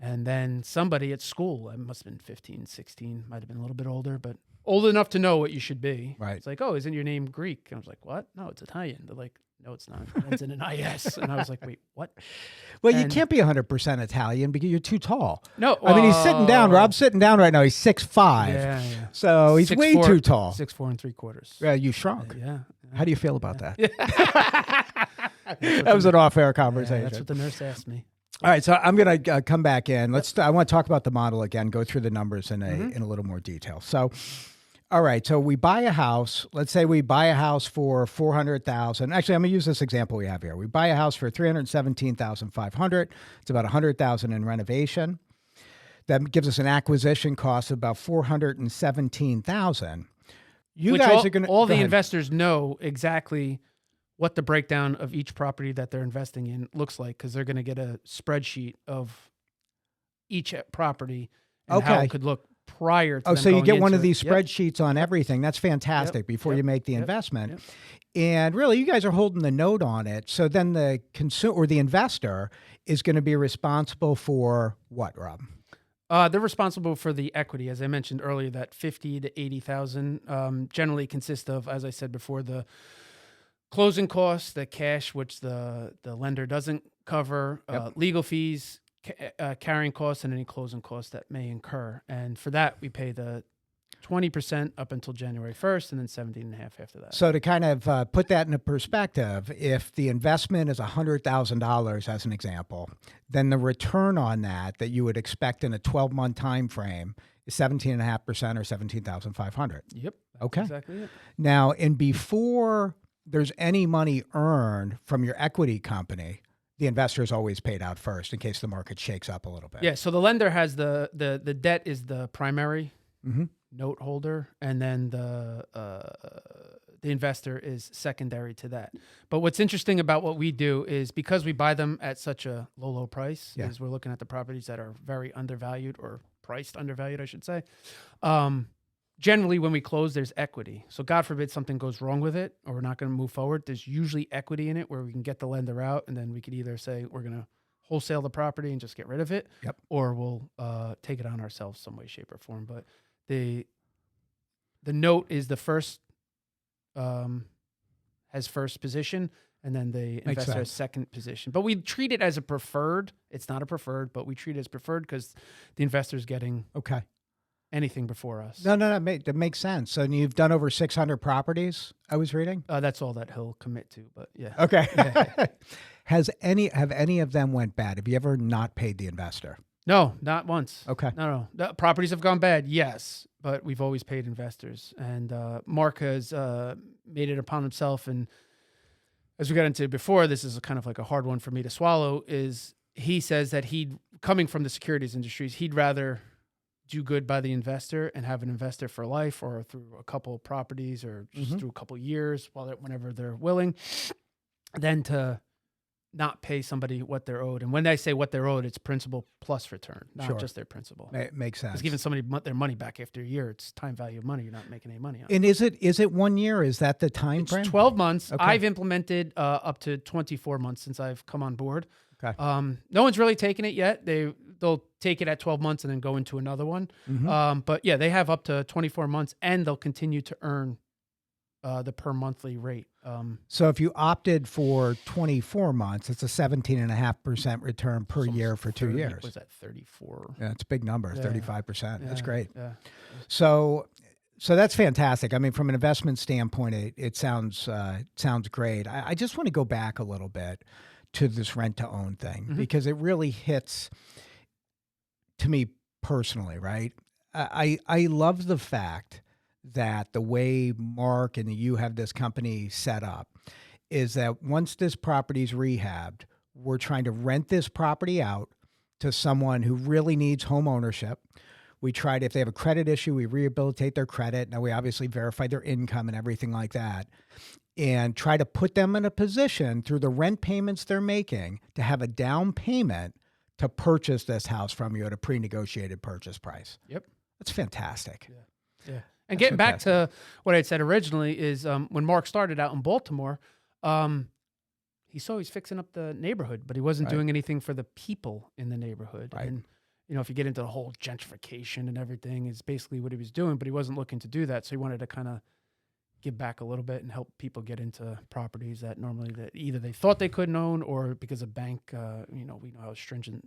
And then somebody at school, I must have been 15, 16, might have been a little bit older, but old enough to know what you should be. Right. It's like, oh, isn't your name Greek? And I was like, what? No, it's Italian. They're like, no, it's not. It ends in an IS. And I was like, wait, what? Well, you and- can't be 100% Italian because you're too tall. No. I mean, he's sitting down. Rob's sitting down right now. He's 6'5". Yeah. So he's way 6'4" too tall. 6'4" and 3/4. Yeah, you shrunk. Yeah. How do you feel about that? That's That was an off-air Yeah, conversation. that's what the nurse asked me. All right, so I'm going to come back in. I want to talk about the model again, go through the numbers in Mm-hmm. a little more detail. So, all right, so we buy a house. Let's say we buy a house for $400,000. Actually, I'm going to use this example we have here. We buy a house for $317,500. It's about $100,000 in renovation. That gives us an acquisition cost of about $417,000. You Which guys are going to all the investors know exactly what the breakdown of each property that they're investing in looks like because they're going to get a spreadsheet of each property and how Okay. it could look prior to Oh, them so you going get one into of it. these Yep. spreadsheets on everything. That's fantastic before you make the Yep. investment. Yep. And really, you guys are holding the note on it. So then the consumer or the investor is going to be responsible for what, Rob? They're responsible for the equity, as I mentioned earlier. That 50 to 80,000 generally consist of, as I said before, the closing costs, the cash, which the lender doesn't cover, legal fees, carrying costs, and any closing costs that may incur. And for that, we pay the 20% up until January 1st, and then 17.5% after that. So to kind of put that into perspective, if the investment is $100,000 as an example, then the return on that you would expect in a 12-month time frame is 17.5% or $17,500. Yep. That's Okay. Exactly it. Now, and before there's any money earned from your equity company, the investor is always paid out first in case the market shakes up a little bit. Yeah. So the lender has the debt is the primary Mm-hmm. note holder, and then the investor is secondary to that. But what's interesting about what we do is because we buy them at such a low price, Yeah. is we're looking at the properties that are very undervalued or priced undervalued, I should say. Generally, when we close, there's equity. So God forbid something goes wrong with it or we're not going to move forward, there's usually equity in it where we can get the lender out, and then we could either say we're going to wholesale the property and just get rid of it, Yep. or we'll take it on ourselves some way, shape, or form. But the note is the first, has first position, and then the investor has sense. second position. But we treat it as a preferred. It's not a preferred, but we treat it as preferred because the investor's getting Okay. anything before us. No, that makes sense. So you've done over 600 properties, I was reading? That's all that he'll commit to. But yeah. Okay. Yeah. Have any of them went bad? Have you ever not paid the investor? No, not once. Okay. No. The properties have gone bad, yes, but we've always paid investors. And Mark has made it upon himself. And as we got into before, this is kind of like a hard one for me to swallow, is he says that coming from the securities industries, he'd rather do good by the investor and have an investor for life or through a couple of properties or just through a couple of years whenever they're willing, than to not pay somebody what they're owed. And when I say what they're owed, it's principal plus return, not just their principal. Makes sense. Because giving somebody their money back after a year, it's time value of money. You're not making any money on it. And is it 1 year? Is that the time frame? It's 12 months. Okay. I've implemented up to 24 months since I've come on board. Okay. No one's really taken it yet. They'll take it at 12 months and then go into another one. But yeah, they have up to 24 months, and they'll continue to earn the per monthly rate. So if you opted for 24 months, it's a 17.5% return per year for 2 years. Was that 34? Yeah, it's a big number, 35%. That's great. Yeah. So that's fantastic. I mean, from an investment standpoint, it sounds great. I just want to go back a little bit to this rent to own thing because it really hits to me personally, right? I love the fact that the way Mark and you have this company set up is that once this property's rehabbed, we're trying to rent this property out to someone who really needs home ownership. We tried, if they have a credit issue, we rehabilitate their credit. Now we obviously verify their income and everything like that, and try to put them in a position through the rent payments they're making to have a down payment to purchase this house from you at a pre-negotiated purchase price. Yep. That's fantastic. Yeah. And getting back to what I said originally is when Mark started out in Baltimore, he saw he's fixing up the neighborhood, but he wasn't doing anything for the people in the neighborhood. Right. And, if you get into the whole gentrification and everything, is basically what he was doing, but he wasn't looking to do that. So he wanted to kind of give back a little bit and help people get into properties that normally that either they thought they couldn't own or because of bank, we know how stringent,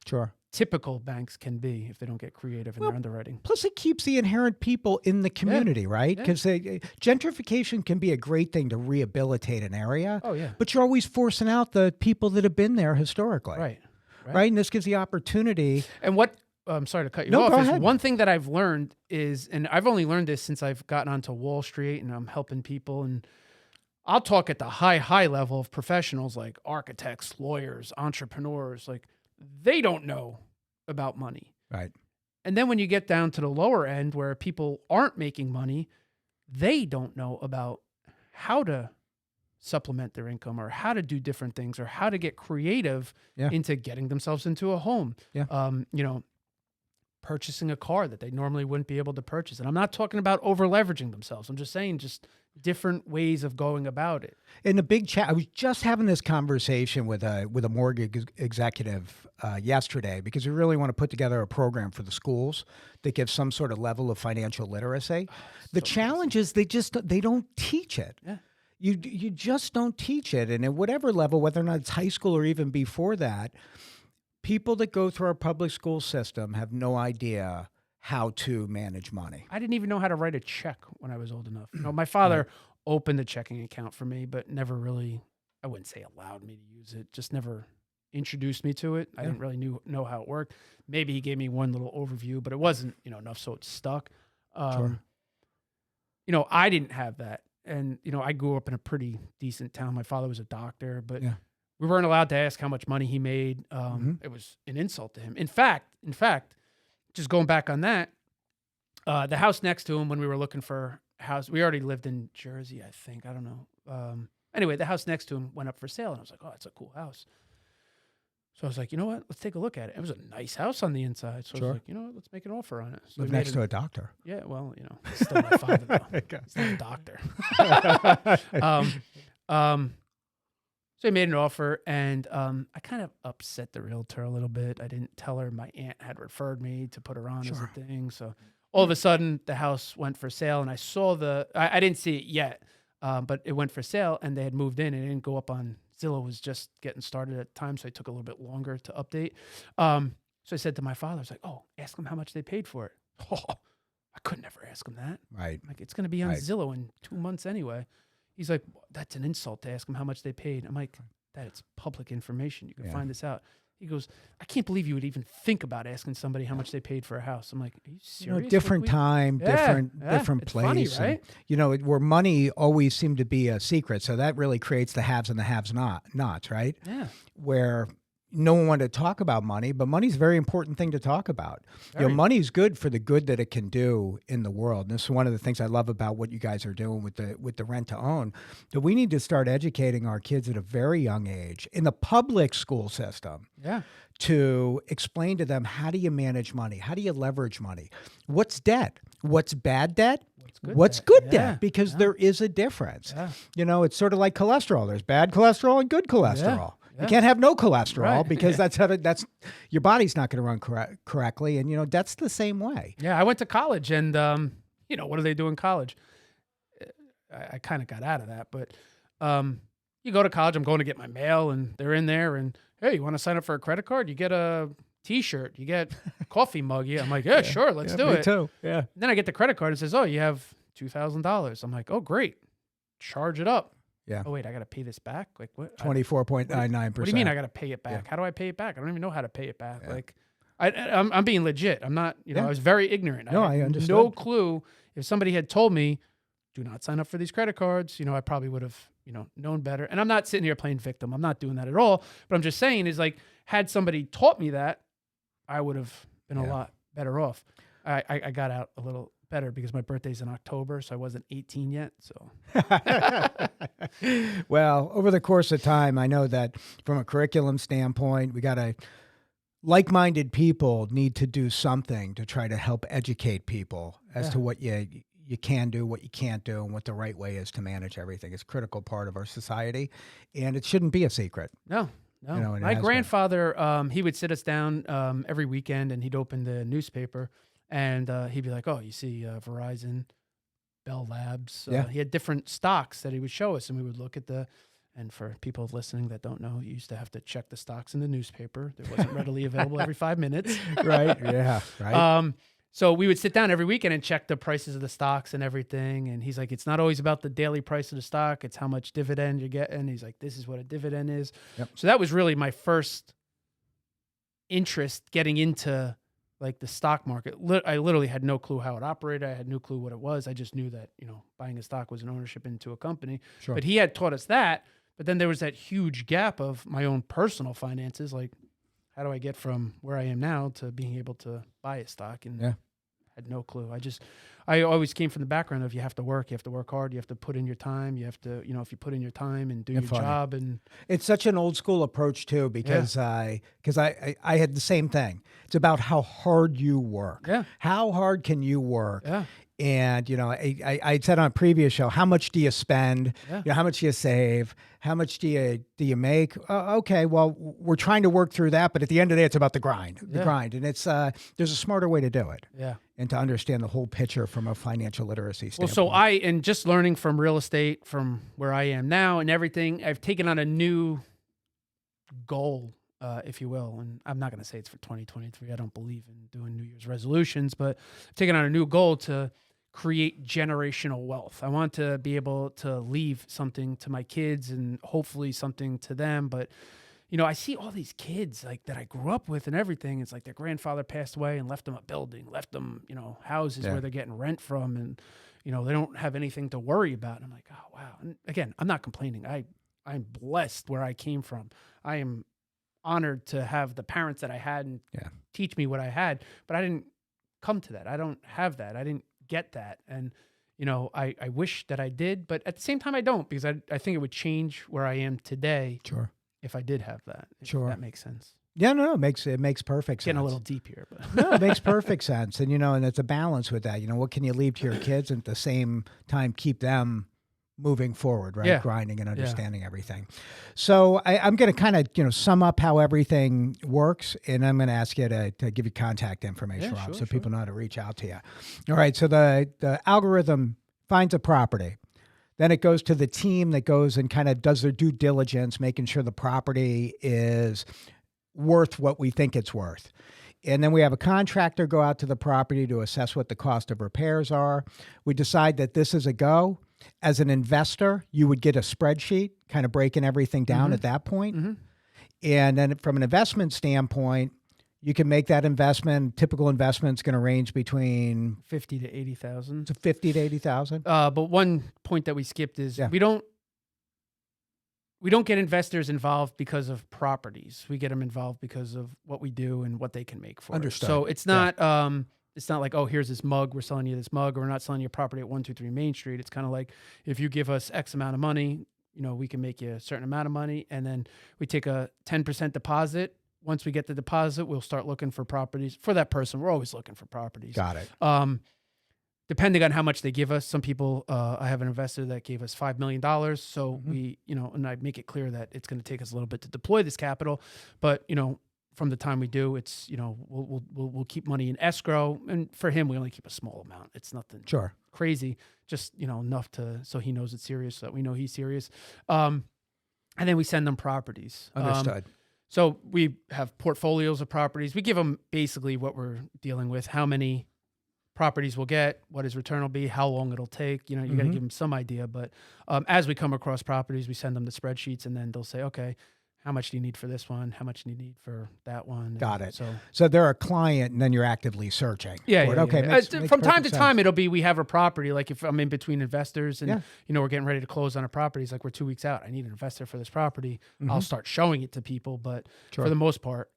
Sure. typical banks can be if they don't get creative in their underwriting. Plus, it keeps the inherent people in the community, right? Because gentrification can be a great thing to rehabilitate an area. Oh, yeah. But you're always forcing out the people that have been there historically. Right. And this gives the opportunity. And what, I'm sorry to cut you No, off, go is ahead. one thing that I've learned is, and I've only learned this since I've gotten onto Wall Street and I'm helping people, and I'll talk at the high level of professionals like architects, lawyers, entrepreneurs, like they don't know about money. Right. And then when you get down to the lower end where people aren't making money, they don't know about how to supplement their income or how to do different things or how to get creative into getting themselves into a home. Purchasing a car that they normally wouldn't be able to purchase. And I'm not talking about over leveraging themselves. I'm just saying just different ways of going about it. In a big chat, I was just having this conversation with a mortgage executive yesterday because we really want to put together a program for the schools that gives some sort of level of financial literacy. The challenge is they don't teach it. Yeah. You just don't teach it. And at whatever level, whether or not it's high school or even before that, people that go through our public school system have no idea how to manage money. I didn't even know how to write a check when I was old enough. My father opened a checking account for me, but never really, I wouldn't say allowed me to use it, just never introduced me to it. I didn't really know how it worked. Maybe he gave me one little overview, but it wasn't, enough so it stuck. Sure. I didn't have that. And, I grew up in a pretty decent town. My father was a doctor, but we weren't allowed to ask how much money he made. It was an insult to him. In fact, just going back on that, the house next to him when we were looking for a house, we already lived in Jersey, I think. I don't know. Anyway, the house next to him went up for sale, and I was like, oh, that's a cool house. So I was like, you know what? Let's take a look at it. It was a nice house on the inside. So I was like, you know what? Let's make an offer on it. So Live next to a doctor. Yeah, well, he's still my father, though. He's not a doctor. So he made an offer, and I kind of upset the realtor a little bit. I didn't tell her my aunt had referred me to put her on as a thing. So all of a sudden, the house went for sale, and I saw I didn't see it yet, but it went for sale, and they had moved in, and it didn't go up on Zillow. Was just getting started at the time, so it took a little bit longer to update. So I said to my father, I was like, oh, ask them how much they paid for it. Oh, I could never ask them that. Right. Like, it's going to be on Zillow in 2 months anyway. He's like, that's an insult to ask them how much they paid. I'm like, Dad, it's public information. You can find this out. He goes, I can't believe you would even think about asking somebody how much they paid for a house. I'm like, are you serious? Different time, different it's place. Funny, right? And, where money always seemed to be a secret. So that really creates the haves and the haves nots, right? Yeah. Where no one wanted to talk about money, but money's a very important thing to talk about. Very. Money's good for the good that it can do in the world. And this is one of the things I love about what you guys are doing with the rent to own. That we need to start educating our kids at a very young age in the public school system. Yeah. To explain to them, how do you manage money? How do you leverage money? What's debt? What's bad debt? What's good debt? Because there is a difference. Yeah. It's sort of like cholesterol. There's bad cholesterol and good cholesterol. You can't have no cholesterol because that's your body's not going to run correctly. And, that's the same way. Yeah. I went to college and, what do they do in college? I kind of got out of that, but you go to college, I'm going to get my mail and they're in there and, hey, you want to sign up for a credit card? You get a T-shirt, you get a coffee mug. Yeah. I'm like, yeah, sure. Let's do it. Me too. Yeah. Then I get the credit card and it says, oh, you have $2,000. I'm like, oh, great. Charge it up. Yeah. Oh, wait, I got to pay this back? Like what? 24.99%. What do you mean I got to pay it back? Yeah. How do I pay it back? I don't even know how to pay it back. Yeah. Like I'm being legit. I'm not, I was very ignorant. No, I understood. No clue. If somebody had told me, do not sign up for these credit cards, I probably would have, known better. And I'm not sitting here playing victim. I'm not doing that at all. But I'm just saying is like, had somebody taught me that, I would have been a lot better off. I got out a little better because my birthday's in October, so I wasn't 18 yet. So, well, over the course of time, I know that from a curriculum standpoint, we got to like-minded people need to do something to try to help educate people as to what you can do, what you can't do, and what the right way is to manage everything. It's a critical part of our society, and it shouldn't be a secret. No. My grandfather, he would sit us down every weekend, and he'd open the newspaper, and he'd be like, "Oh, you see Verizon, Bell Labs." He had different stocks that he would show us, and we would look at the. And for people listening that don't know, you used to have to check the stocks in the newspaper. It wasn't readily available every 5 minutes. Right. Yeah. Right. So we would sit down every weekend and check the prices of the stocks and everything. And he's like, it's not always about the daily price of the stock. It's how much dividend you're getting. He's like, this is what a dividend is. Yep. So that was really my first interest getting into like the stock market. I literally had no clue how it operated. I had no clue what it was. I just knew that, buying a stock was an ownership into a company. Sure. But he had taught us that. But then there was that huge gap of my own personal finances. Like, how do I get from where I am now to being able to buy a stock? And had no clue. I always came from the background of you have to work hard, you have to put in your time, you have to, if you put in your time and do your job. And it's such an old school approach too, because I had the same thing. It's about how hard you work. Yeah. How hard can you work? Yeah. And, I said on a previous show, how much do you spend? Yeah. How much do you save? How much do you make? Okay, well, we're trying to work through that, but at the end of the day, it's about the grind. And it's there's a smarter way to do it. Yeah. And to understand the whole picture from a financial literacy standpoint. Well, so and just learning from real estate, from where I am now and everything, I've taken on a new goal, if you will. And I'm not going to say it's for 2023. I don't believe in doing New Year's resolutions, but I've taken on a new goal to create generational wealth. I want to be able to leave something to my kids and hopefully something to them. But, I see all these kids like that I grew up with and everything. It's like their grandfather passed away and left them a building, left them, houses where they're getting rent from. And, they don't have anything to worry about. And I'm like, oh, wow. And again, I'm not complaining. I'm blessed where I came from. I am honored to have the parents that I had and teach me what I had, but I didn't come to that. I don't have that. I didn't get that. And, I wish that I did, but at the same time I don't, because I think it would change where I am today. Sure. If I did have that. Sure. If that makes sense. Yeah, no, it makes perfect sense. Getting a little deep here, but no, it makes perfect sense. And, and it's a balance with that. What can you leave to your kids and at the same time keep them moving forward, right? Yeah. Grinding and understanding everything. So I'm going to kind of, sum up how everything works. And I'm going to ask you to give you contact information, Rob, so people know how to reach out to you. All right. So the algorithm finds a property. Then it goes to the team that goes and kind of does their due diligence, making sure the property is worth what we think it's worth. And then we have a contractor go out to the property to assess what the cost of repairs are. We decide that this is a go. As an investor, you would get a spreadsheet kind of breaking everything down at that point. Mm-hmm. And then from an investment standpoint, you can make that investment. Typical investment's going to range between 50 to 80,000. To 50 to 80,000. But one point that we skipped is we don't we don't get investors involved because of properties. We get them involved because of what we do and what they can make for Understood. us. So it's not like, oh, here's this mug, we're selling you this mug, or we're not selling you property at 123 Main Street. It's kind of like, if you give us X amount of money, we can make you a certain amount of money, and then we take a 10% deposit. Once we get the deposit, we'll start looking for properties for that person. We're always looking for properties. Got it. Depending on how much they give us. Some people, I have an investor that gave us $5 million. So we, and I make it clear that it's going to take us a little bit to deploy this capital, but from the time we do, it's, we'll keep money in escrow. And for him, we only keep a small amount. It's nothing crazy, just, enough so he knows it's serious, so that we know he's serious. And then we send them properties. Understood. So we have portfolios of properties. We give them basically what we're dealing with, how many properties we'll get, what his return will be, how long it'll take. You got to give them some idea. But as we come across properties, we send them the spreadsheets, and then they'll say, okay, how much do you need for this one? How much do you need for that one? Got it. So they're a client, and then you're actively searching. Yeah. For it. Yeah, Okay. yeah. Makes From time to perfect time, sense. it'll be we have a property. Like if I'm in between investors and we're getting ready to close on a property, it's like we're 2 weeks out. I need an investor for this property. I'll start showing it to people, but for the most part,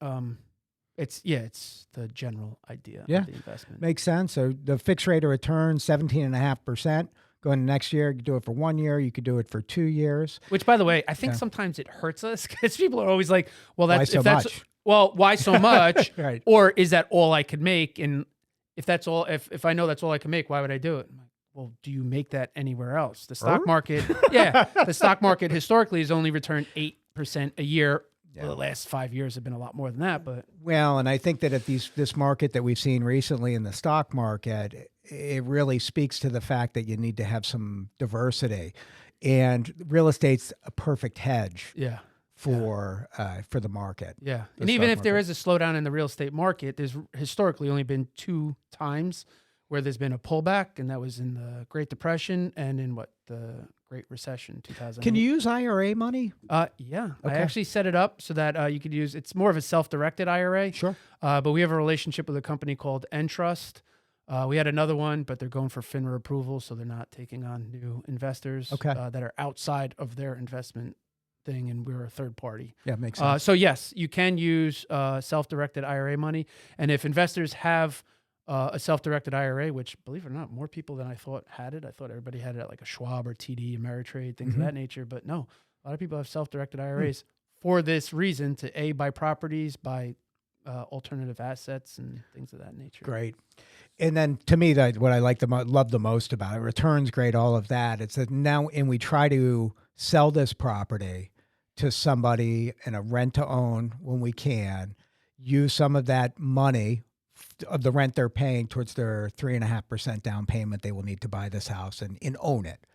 it's the general idea of the investment. Makes sense. So the fixed rate of return, 17.5%. Going next year, you could do it for 1 year. You could do it for 2 years. Which, by the way, I think sometimes it hurts us because people are always like, "Well, Why so much? Well, why so much? Right. Or is that all I could make? And if that's all, if I know that's all I can make, why would I do it?" I'm like, well, do you make that anywhere else? The stock market, the stock market historically has only returned 8% a year. Yeah. Well, the last 5 years have been a lot more than that, but and I think that at this market that we've seen recently in the stock market, it really speaks to the fact that you need to have some diversity, and real estate's a perfect hedge. For the market. Yeah. And even if there is a slowdown in the real estate market, there's historically only been 2 times where there's been a pullback, and that was in the Great Depression and in the Great Recession, 2000. Can you use IRA money? Yeah. Okay. I actually set it up so that you could use, it's more of a self-directed IRA. Sure. But we have a relationship with a company called Entrust. We had another one, but they're going for FINRA approval, so they're not taking on new investors that are outside of their investment thing, and we're a third party. Yeah, makes sense. So yes, you can use self-directed IRA money, and if investors have a self-directed IRA, which, believe it or not, more people than I thought had it. I thought everybody had it at like a Schwab or TD, Ameritrade, things of that nature, but no, a lot of people have self-directed IRAs for this reason, to buy properties, buy alternative assets, and things of that nature. Great. And then to me, what I love the most about it, returns great, all of that. It's that now, and we try to sell this property to somebody in a rent to own when we can, use some of that money of the rent they're paying towards their 3.5% down payment they will need to buy this house and own it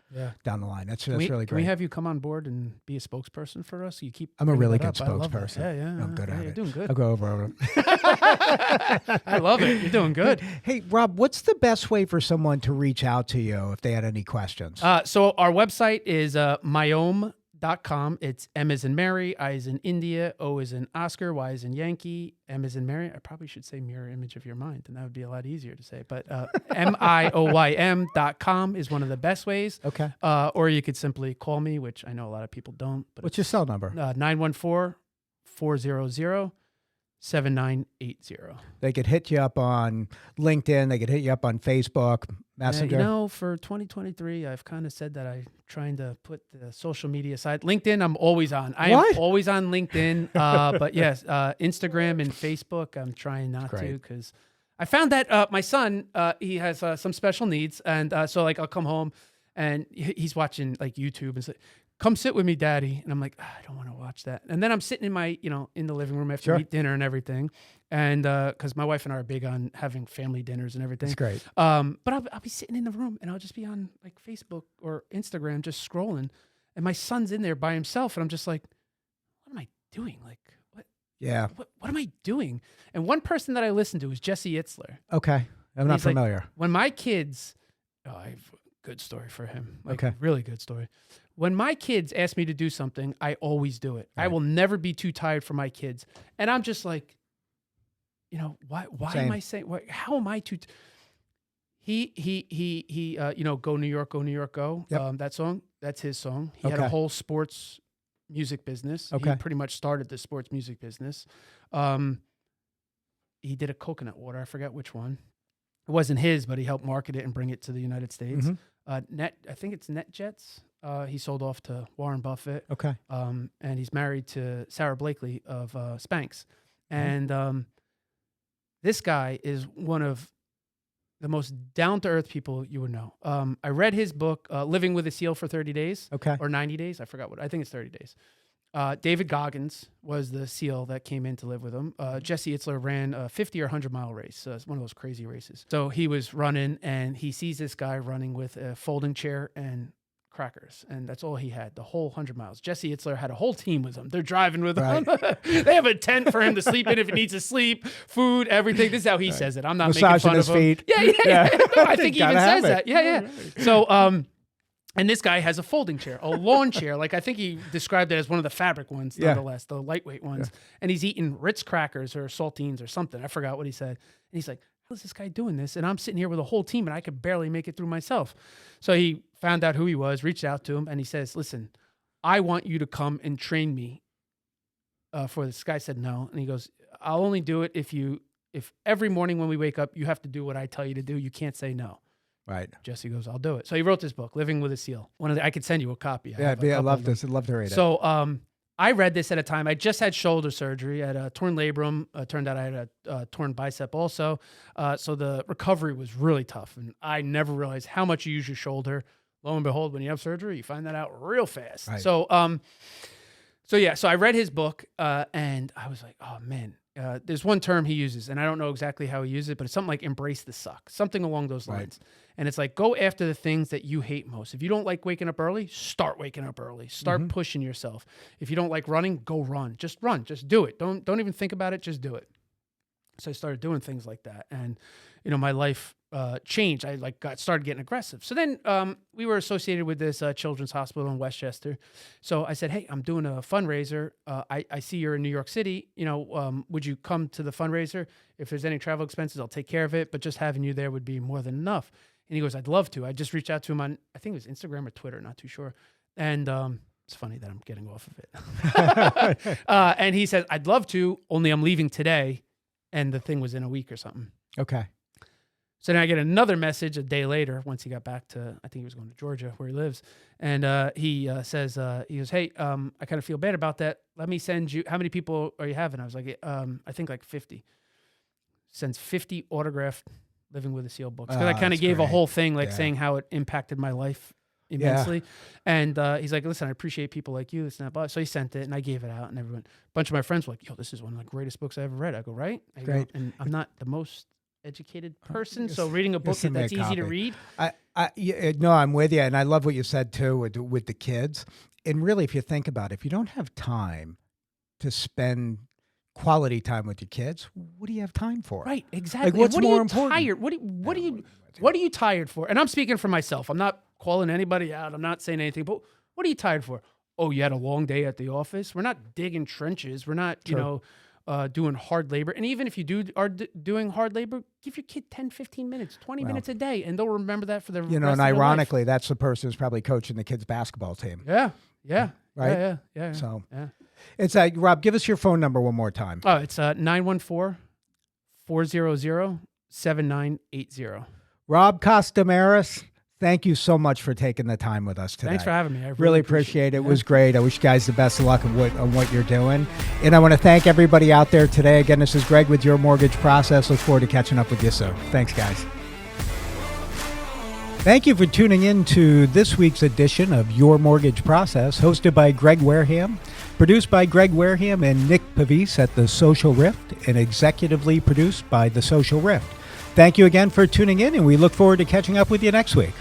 down the line. That's really great. Can we have you come on board and be a spokesperson for us? I'm a really good spokesperson. Yeah. I'm good at it. You're doing good. I'll go over. I love it. You're doing good. Hey, Rob, what's the best way for someone to reach out to you if they had any questions? So our website is myome.com. It's M as in Mary, I as in India, O as in Oscar, Y as in Yankee, M as in Mary. I probably should say mirror image of your mind, and that would be a lot easier to say. But MIOYM.com is one of the best ways. Okay. Or you could simply call me, which I know a lot of people don't. But what's your cell number? 914-400-7980. They could hit you up on LinkedIn. They could hit you up on Facebook, Messenger. For 2023, I've kind of said that I'm trying to put the social media side. LinkedIn, I'm always on. I am always on LinkedIn. But yes, Instagram and Facebook, I'm trying not to, because I found that my son, he has some special needs. And so like I'll come home and he's watching like YouTube and say, "Come sit with me, Daddy." And I'm like, I don't want to watch that. And then I'm sitting in my, in the living room after we eat dinner and everything. And because my wife and I are big on having family dinners and everything. That's great. But I'll be sitting in the room and I'll just be on like Facebook or Instagram just scrolling. And my son's in there by himself. And I'm just like, what am I doing? Like, what? Yeah. What am I doing? And one person that I listen to is Jesse Itzler. Okay. I'm not familiar. Like, when my kids, I have a good story for him. Like, okay. Really good story. When my kids ask me to do something, I always do it. Right. I will never be too tired for my kids. And I'm just like, why am I saying, how am I too? He, Go New York, Go New York, Go. Yep. That song, that's his song. He had a whole sports music business. Okay. He pretty much started the sports music business. He did a coconut water. I forgot which one. It wasn't his, but he helped market it and bring it to the United States. I think it's NetJets. He sold off to Warren Buffett. Okay. And he's married to Sarah Blakely of Spanx. And this guy is one of the most down-to-earth people you would know. I read his book, Living with a Seal for 30 Days. Okay. Or 90 days. I forgot I think it's 30 days. David Goggins was the SEAL that came in to live with him. Jesse Itzler ran a 50 or 100-mile race. So it's one of those crazy races. So he was running, and he sees this guy running with a folding chair and crackers, and that's all he had, the whole 100 miles. Jesse Itzler had a whole team with him. They're driving with him. They have a tent for him to sleep in if he needs to sleep, food, everything. This is how he says it. I'm not making fun of him. Feet. Yeah. No, I think he even says that. Yeah. So, and this guy has a folding chair, a lawn chair. Like I think he described it as one of the fabric ones, nonetheless, the lightweight ones. Yeah. And he's eating Ritz crackers or saltines or something. I forgot what he said. And he's like, how's this guy doing this? And I'm sitting here with a whole team and I could barely make it through myself. So he found out who he was, reached out to him, and he says, listen, I want you to come and train me for this. Guy said no. And he goes, I'll only do it if every morning when we wake up, you have to do what I tell you to do. You can't say no. Right. Jesse goes, I'll do it. So he wrote this book, Living with a SEAL. I could send you a copy. I love this. I'd love to read it. So I read this at a time. I just had shoulder surgery. I had a torn labrum. Turned out I had a torn bicep also. So the recovery was really tough. And I never realized how much you use your shoulder. Lo and behold, when you have surgery, you find that out real fast. Right. So I read his book and I was like, oh, man. There's one term he uses, and I don't know exactly how he uses it, but it's something like embrace the suck, something along those lines. Right. And it's like, go after the things that you hate most. If you don't like waking up early, start waking up early. Start pushing yourself. If you don't like running, go run. Just run. Just do it. Don't even think about it. Just do it. So I started doing things like that. And, my life changed. I started getting aggressive. So then we were associated with this children's hospital in Westchester. So I said, hey, I'm doing a fundraiser. I see you're in New York City. Would you come to the fundraiser? If there's any travel expenses, I'll take care of it. But just having you there would be more than enough. And he goes, I'd love to. I just reached out to him on, I think it was Instagram or Twitter, not too sure. And it's funny that I'm getting off of it. And he said, I'd love to, only I'm leaving today. And the thing was in a week or something. Okay. So then I get another message a day later once he got back to, I think he was going to Georgia where he lives. And he says, he goes, hey, I kind of feel bad about that. Let me send you, how many people are you having? I was like, I think like 50. Sends 50 autographed Living with a SEAL books. Because I kind of gave a whole thing saying how it impacted my life immensely. And he's like, listen, I appreciate people like you. It's not, so he sent it and I gave it out and everyone, a bunch of my friends were like, yo, this is one of the greatest books I ever read. I go, right? Great. And I'm not the most educated person, so reading a book that's easy to read. No, I'm with you, and I love what you said too with the kids. And really, if you think about it, if you don't have time to spend quality time with your kids, what do you have time for? Right, exactly. Like, what's more important? Tired? What are you tired for? And I'm speaking for myself. I'm not calling anybody out. I'm not saying anything. But what are you tired for? Oh, you had a long day at the office. We're not digging trenches. We're not, doing hard labor. And even if you are doing hard labor, give your kid 10, 15 minutes, 20 minutes a day, and they'll remember that for the rest of and their ironically, life. That's the person who's probably coaching the kids' basketball team. Yeah. Right? Yeah. So it's like, Rob, give us your phone number one more time. Oh, it's 914-400-7980. Robb Costomiris, thank you so much for taking the time with us today. Thanks for having me. I really appreciate it. It was great. I wish you guys the best of luck on what you're doing. And I want to thank everybody out there today. Again, this is Greg with Your Mortgage Process. Look forward to catching up with you soon. Thanks, guys. Thank you for tuning in to this week's edition of Your Mortgage Process, hosted by Greg Wareham, produced by Greg Wareham and Nick Pavis at The Social Rift, and executively produced by The Social Rift. Thank you again for tuning in, and we look forward to catching up with you next week.